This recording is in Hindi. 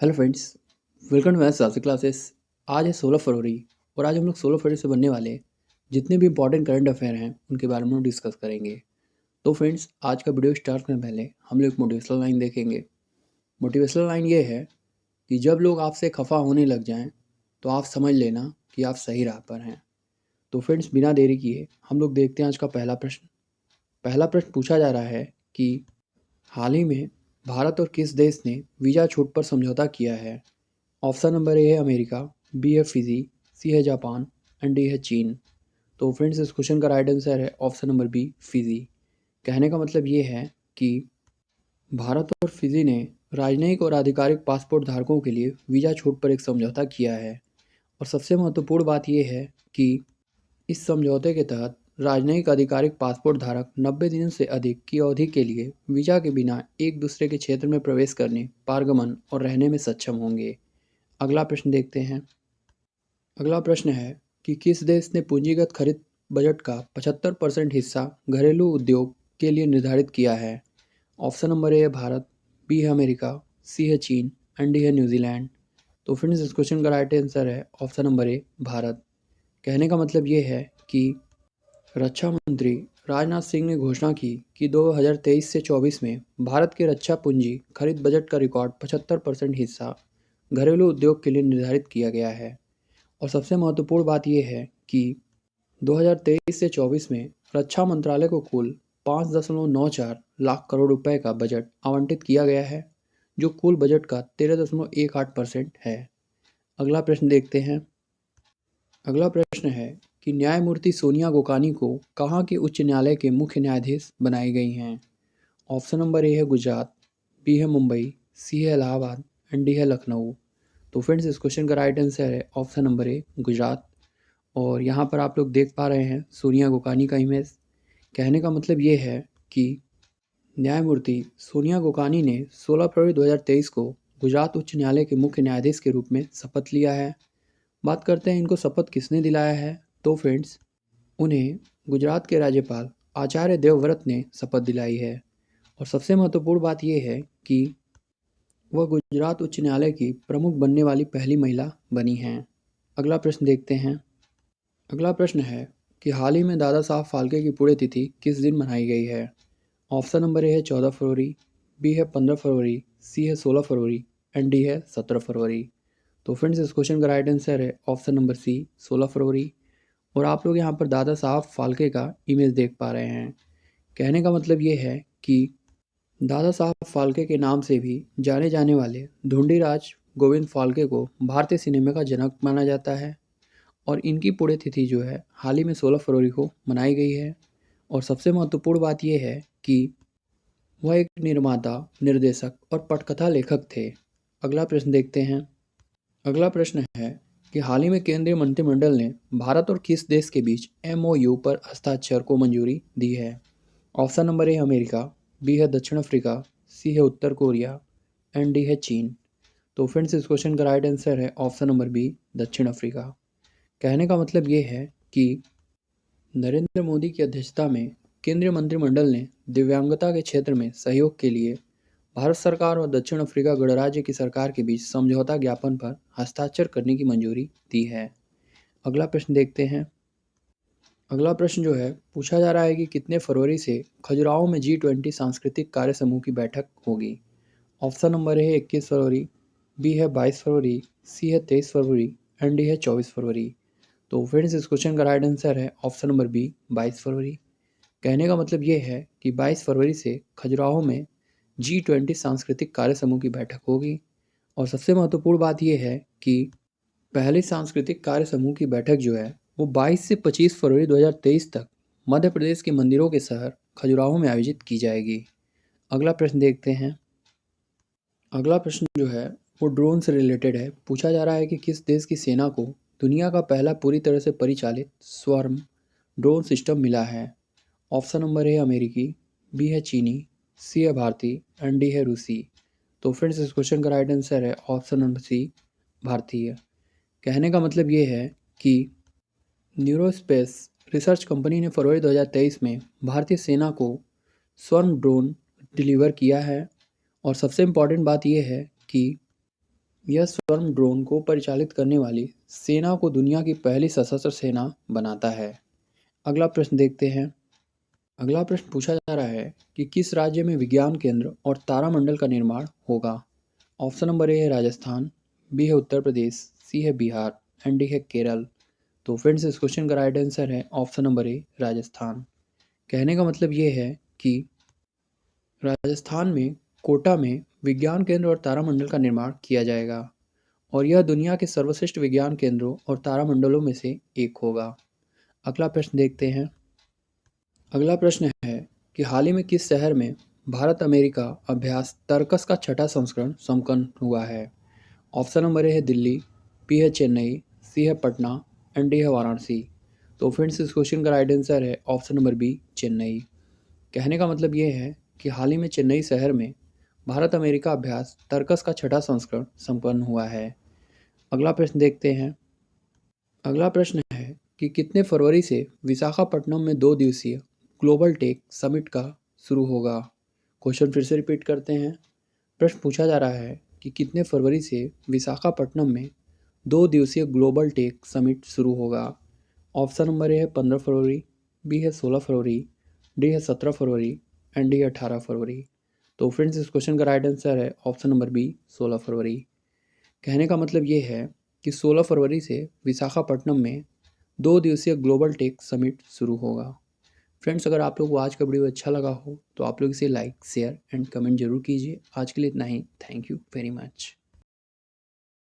Hello friends, welcome to maths classic classes. आज है 16 फरवरी और आज हम लोग 16 फरवरी से बनने वाले जितने भी इंपॉर्टेंट करंट अफेयर हैं उनके बारे में डिस्कस करेंगे। तो फ्रेंड्स, आज का वीडियो स्टार्ट करने पहले हम लोग एक मोटिवेशनल लाइन देखेंगे। मोटिवेशनल लाइन ये है कि जब लोग आपसे खफा होने लग जाएं तो आप समझ लेना कि आप सही राह पर हैं। तो फ्रेंड्स, बिना देरी किए हम लोग देखते हैं आज का पहला प्रश्न। पहला प्रश्न पूछा जा रहा है कि हाल ही में भारत और किस देश ने वीज़ा छूट पर समझौता किया है। ऑप्शन नंबर ए है अमेरिका, बी है फिजी, सी है जापान एंड डी है चीन। तो फ्रेंड्स, इस क्वेश्चन का राइट आंसर है ऑप्शन नंबर बी, फिजी। कहने का मतलब ये है कि भारत और फिजी ने राजनयिक और आधिकारिक पासपोर्ट धारकों के लिए वीज़ा छूट पर एक समझौता किया है। और सबसे महत्वपूर्ण बात यह है कि इस समझौते के तहत राजनयिक आधिकारिक पासपोर्ट धारक 90 दिनों से अधिक की अवधि के लिए वीज़ा के बिना एक दूसरे के क्षेत्र में प्रवेश करने, पारगमन और रहने में सक्षम होंगे। अगला प्रश्न देखते हैं। अगला प्रश्न है कि किस देश ने पूंजीगत खरीद बजट का 75% हिस्सा घरेलू उद्योग के लिए निर्धारित किया है। ऑप्शन नंबर ए है भारत, बी है अमेरिका, सी है चीन एंड डी है न्यूजीलैंड। तो फ्रेंड्स, इस क्वेश्चन का राइट आंसर है ऑप्शन नंबर ए, भारत। कहने का मतलब ये है कि रक्षा मंत्री राजनाथ सिंह ने घोषणा की कि 2023 से 24 में भारत के रक्षा पूंजी खरीद बजट का रिकॉर्ड 75% हिस्सा घरेलू उद्योग के लिए निर्धारित किया गया है। और सबसे महत्वपूर्ण बात यह है कि 2023 से 24 में रक्षा मंत्रालय को कुल 5.94 लाख करोड़ रुपए का बजट आवंटित किया गया है, जो कुल बजट का 13.18% है। अगला प्रश्न देखते हैं। अगला प्रश्न है कि न्यायमूर्ति सोनिया गोकानी को कहाँ के उच्च न्यायालय के मुख्य न्यायाधीश बनाई गई हैं। ऑप्शन नंबर ए है गुजरात, बी है मुंबई, सी है इलाहाबाद एंड डी है लखनऊ। तो फ्रेंड्स, इस क्वेश्चन का राइट आंसर है ऑप्शन नंबर ए, गुजरात। और यहाँ पर आप लोग देख पा रहे हैं सोनिया गोकानी का इमेज। कहने का मतलब ये है कि न्यायमूर्ति सोनिया गोकानी ने 16 फरवरी 2023 को गुजरात उच्च न्यायालय के मुख्य न्यायाधीश के रूप में शपथ लिया है। बात करते हैं इनको शपथ किसने दिलाया है। तो फ्रेंड्स, उन्हें गुजरात के राज्यपाल आचार्य देवव्रत ने शपथ दिलाई है। और सबसे महत्वपूर्ण बात यह है कि वह गुजरात उच्च न्यायालय की प्रमुख बनने वाली पहली महिला बनी हैं। अगला प्रश्न देखते हैं। अगला प्रश्न है कि हाल ही में दादा साहब फाल्के की पुण्यतिथि किस दिन मनाई गई है। ऑप्शन नंबर ए है 14 फरवरी, बी है 15 फरवरी, सी है 16 फरवरी एंड डी है 17 फरवरी। तो फ्रेंड्स, इस क्वेश्चन का राइट आंसर है ऑप्शन नंबर सी, 16 फरवरी। और आप लोग यहाँ पर दादा साहब फाल्के का इमेज देख पा रहे हैं। कहने का मतलब ये है कि दादा साहब फाल्के के नाम से भी जाने जाने वाले ढूंढीराज गोविंद फाल्के को भारतीय सिनेमा का जनक माना जाता है। और इनकी पुण्यतिथि जो है हाल ही में 16 फरवरी को मनाई गई है। और सबसे महत्वपूर्ण बात यह है कि वह एक निर्माता, निर्देशक और पटकथा लेखक थे। अगला प्रश्न देखते हैं। अगला प्रश्न है कि हाल ही में केंद्रीय मंत्रिमंडल ने भारत और किस देश के बीच MOU पर हस्ताक्षर को मंजूरी दी है। Option number A America, B है दक्षिण अफ्रीका, सी है उत्तर कोरिया एंड डी है चीन। तो फ्रेंड्स, इस क्वेश्चन का राइट आंसर है ऑप्शन नंबर बी, दक्षिण अफ्रीका। कहने का मतलब ये है कि नरेंद्र मोदी की अध्यक्षता में केंद्रीय मंत्रिमंडल ने दिव्यांगता के क्षेत्र में सहयोग के लिए भारत सरकार और दक्षिण अफ्रीका गणराज्य की सरकार के बीच समझौता ज्ञापन पर हस्ताक्षर करने की मंजूरी दी है। अगला प्रश्न देखते हैं। अगला प्रश्न जो है पूछा जा रहा है कि कितने फरवरी से खजुराहो में G20 सांस्कृतिक कार्य समूह की बैठक होगी। ऑप्शन नंबर है 21 फरवरी, बी है 22 फरवरी, सी है 23 फरवरी एंड डी है 24 फरवरी। तो फ्रेंड्स, इस क्वेश्चन का राइट आंसर है ऑप्शन नंबर बी, 22 फरवरी। कहने का मतलब ये है कि 22 फरवरी से खजुराहो में G20 सांस्कृतिक कार्य समूह की बैठक होगी। और सबसे महत्वपूर्ण बात यह है कि पहली सांस्कृतिक कार्य समूह की बैठक जो है वो 22 से 25 फरवरी 2023 तक मध्य प्रदेश के मंदिरों के शहर खजुराहो में आयोजित की जाएगी। अगला प्रश्न देखते हैं। अगला प्रश्न जो है वो ड्रोन से रिलेटेड है। पूछा जा रहा है कि किस देश की सेना को दुनिया का पहला पूरी तरह से परिचालित स्वर्ण ड्रोन सिस्टम मिला है। ऑप्शन नंबर है अमेरिकी, बी है चीनी, सी है भारतीय एंड डी है रूसी। तो फ्रेंड्स, इस क्वेश्चन का राइट आंसर है ऑप्शन नंबर सी, भारतीय। कहने का मतलब ये है कि न्यूरोस्पेस रिसर्च कंपनी ने फरवरी 2023 में भारतीय सेना को स्वर्ण ड्रोन डिलीवर किया है। और सबसे इम्पॉर्टेंट बात यह है कि यह स्वर्ण ड्रोन को परिचालित करने वाली सेना को दुनिया की पहली सशस्त्र सेना बनाता है। अगला प्रश्न देखते हैं। अगला प्रश्न पूछा जा रहा है कि किस राज्य में विज्ञान केंद्र और तारामंडल का निर्माण होगा। ऑप्शन नंबर ए है राजस्थान, बी है उत्तर प्रदेश, सी है बिहार एंड डी है केरल। तो फ्रेंड्स, इस क्वेश्चन का राइट आंसर है ऑप्शन नंबर ए राजस्थान। कहने का मतलब ये है कि राजस्थान में कोटा में विज्ञान केंद्र और तारामंडल का निर्माण किया जाएगा और यह दुनिया के सर्वश्रेष्ठ विज्ञान केंद्रों और तारामंडलों में से एक होगा। अगला प्रश्न देखते हैं। अगला प्रश्न है कि हाल ही में किस शहर में भारत अमेरिका अभ्यास तर्कस का छठा संस्करण संपन्न हुआ है। ऑप्शन नंबर ए है दिल्ली, बी है चेन्नई, सी है पटना एंड डी है वाराणसी। तो फ्रेंड्स, इस क्वेश्चन का राइट आंसर है ऑप्शन नंबर बी चेन्नई। कहने का मतलब ये है कि हाल ही में चेन्नई शहर में भारत अमेरिका अभ्यास तर्कस का छठा संस्करण संपन्न हुआ है। अगला प्रश्न देखते हैं। अगला प्रश्न है कि कितने फरवरी से विशाखापट्टनम में 2 दिवसीय ग्लोबल टेक समिट का शुरू होगा। क्वेश्चन फिर से रिपीट करते हैं। प्रश्न पूछा जा रहा है कि कितने फरवरी से विशाखापट्टनम में 2 दिवसीय ग्लोबल टेक समिट शुरू होगा। ऑप्शन नंबर ए है 15 फरवरी, बी है 16 फरवरी, डी है 17 फरवरी एंड डी है 18 फरवरी। तो फ्रेंड्स, इस क्वेश्चन का राइट आंसर है ऑप्शन नंबर बी 16 फरवरी। कहने का मतलब ये है कि 16 फरवरी से विशाखापट्टनम में 2 दिवसीय ग्लोबल टेक समिट शुरू होगा। फ्रेंड्स, अगर आप लोग को आज का वीडियो अच्छा लगा हो तो आप लोग इसे लाइक, शेयर एंड कमेंट जरूर कीजिए। आज के लिए इतना ही। Thank you very much.